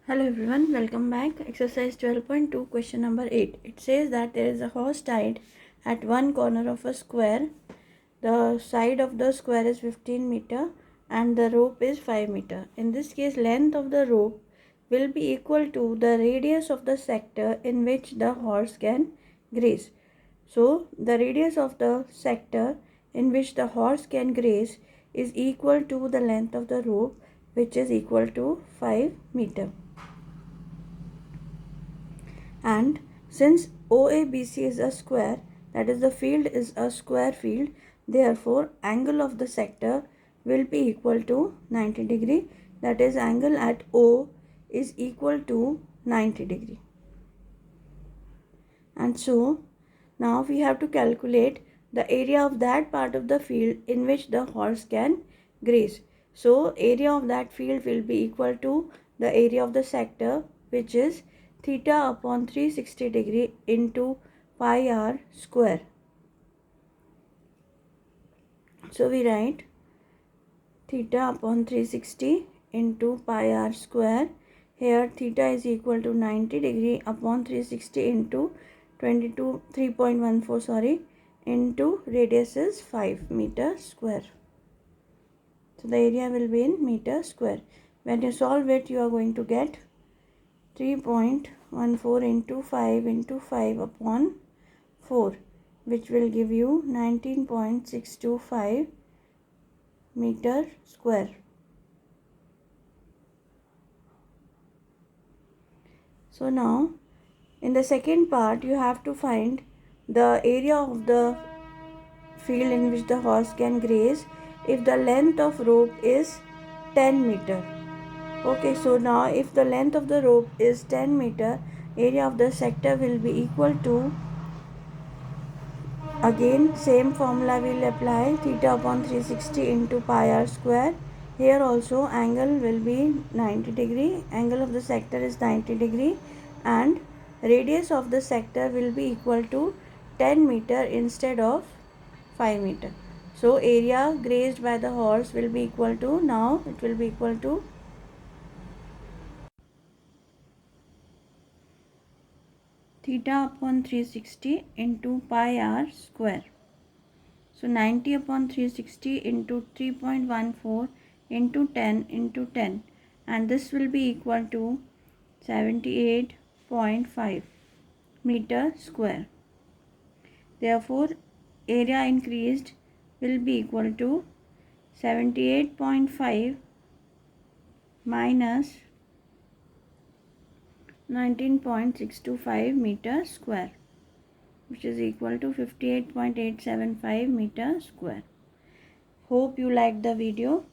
Hello everyone, welcome back. Exercise 12.2, question number 8. It says that there is a horse tied at one corner of a square. The side of the square is 15 meter and the rope is 5 meter. In this case, length of the rope will be equal to the radius of the sector in which the horse can graze. So, the radius of the sector in which the horse can graze is equal to the length of the rope, which is equal to 5 meter. And since OABC is a square, that is the field is a square field, therefore angle of the sector will be equal to 90 degree. That is, angle at O is equal to 90 degree. And so now we have to calculate the area of that part of the field in which the horse can graze. So area of that field will be equal to the area of the sector, which is theta upon 360 degree into pi r square. So we write theta upon 360 into pi r square. Here theta is equal to 90 degree upon 360 into 3.14 into radius is 5 meter square. So the area will be in meter square. When you solve it, you are going to get 3.14 into 5 upon 4, which will give you 19.625 meter square. So now in the second part, you have to find the area of the field in which the horse can graze if the length of rope is 10 meter. Okay, so now if the length of the rope is 10 meter, area of the sector will be equal to, again same formula will apply, theta upon 360 into pi r square. Here also angle will be 90 degree, angle of the sector is 90 degree, and radius of the sector will be equal to 10 meter instead of 5 meter. So area grazed by the horse will be equal to, now it will be equal to theta upon 360 into pi r square. So 90 upon 360 into 3.14 into 10 and this will be equal to 78.5 meter square. Therefore area increased will be equal to 78.5 minus 19.625 meter square, which is equal to 58.875 meter square. Hope you liked the video.